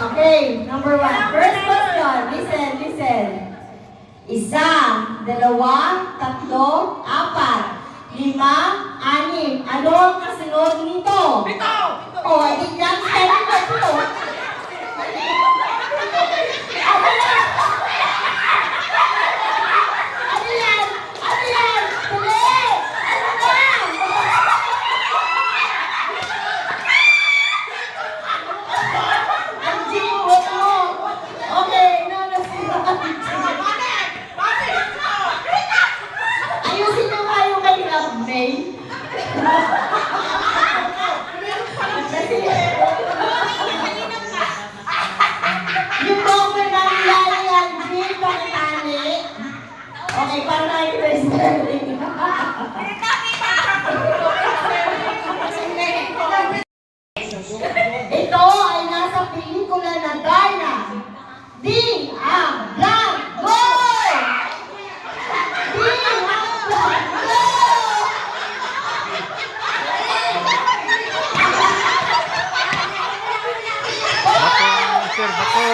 Okay, number 1. First question. Listen. Isa, dalawa, tatlo, apat, lima, anim. Ano ang kasunod nito? Ito! Oh, I think that's 10 ito. Ano yan? Tuloy! Ano ba? Anjing, wag mo. Okay, ayusin nyo nga yung kanina, May. Yung number na nilala yan, Jim, bakit ani? Okay, para na yung wrestling. Ito ay nasa pelikula na Darna. Ding ang Blanc Go! Ding ang Blanc Go! Sir, bato.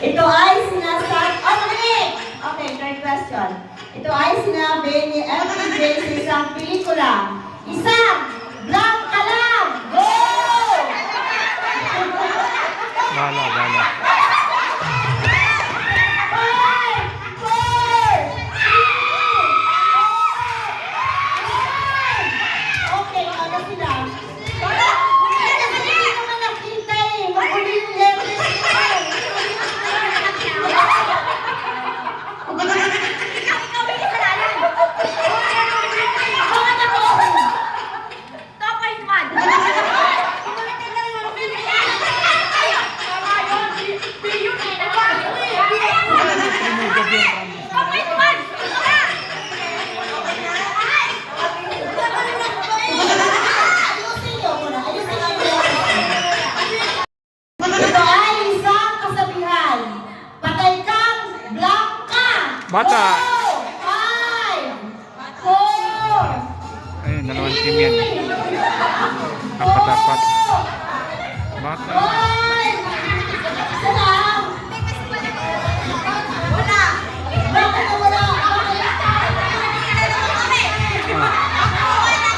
Ito ay sinasabi, okay, third question. Ito ay sinabi ni MJ sa isang pelikula. Isang blank ka lang! Go! Bala. 5, 4, 3, okay, ano sila? Hindi naman nakita eh. Mahuli yung level nila. Ito ay isang kasabihan. Patay kang blanca. Bata. 5, 4, Ayun, dalawang team yan. Apat. Bata.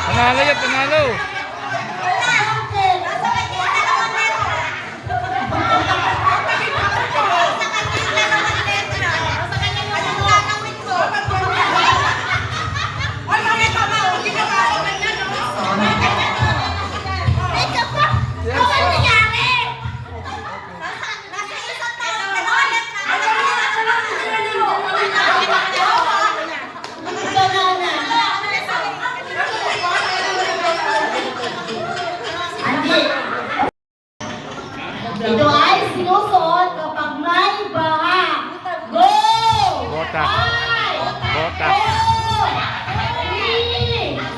Panalo yan, panalo. Ito ay sinusuot kapag may baha. Go! Bota. 5, Bota. 4, 3, 2,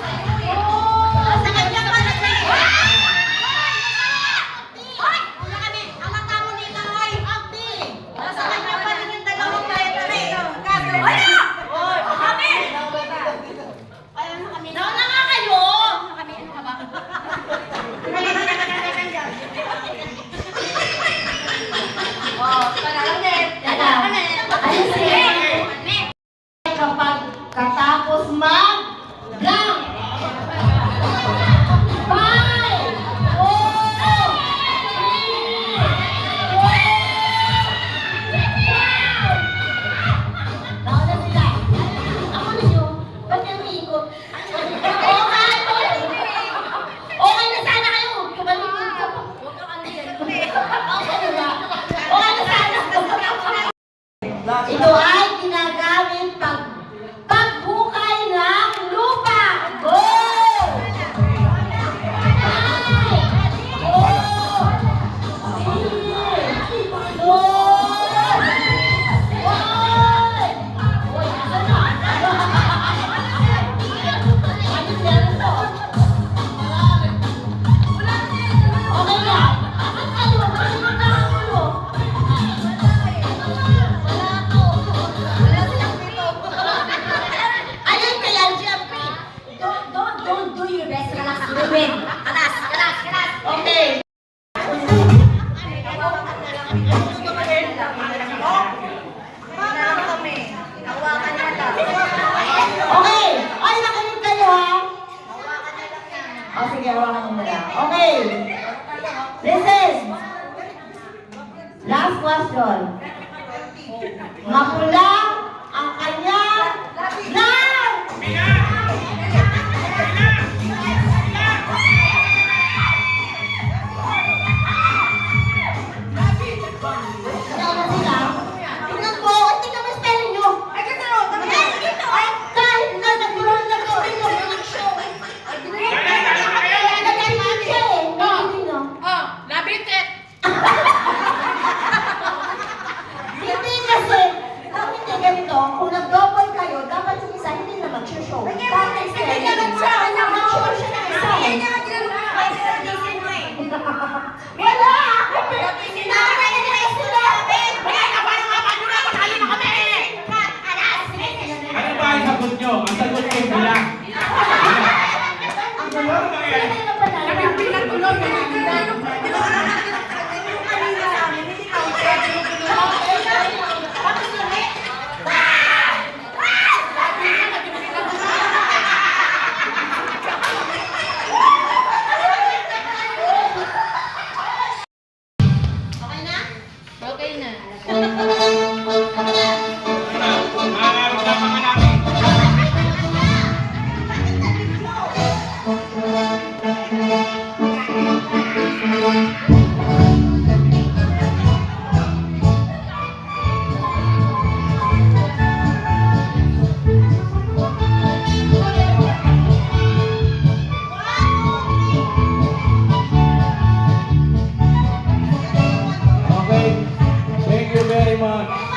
Okay. Ay, nakinig kayo ha. O sige, hawakan mo muna. Okay. Listen. Last question. Mapula ang kanyang love! Ano na sila? Tingnan ko, tingnan mo yung spelling nyo. Kahit na nagtuloy na ko, tingnan mo yung show. Nagkaiman siya eh. Nagkaiman, no? Hindi kasi, kung hindi ganito, kung nag-double kayo, dapat yung isa hindi na mag-show. Dapat yung spelling. Mag-show siya ng isa eh. Wala! Ano ba ang sagot nyo? Ang sagot nyo pula. Ang gulo? Sino na panalo? Okay na. Mga namin. Okay. Thank you very much.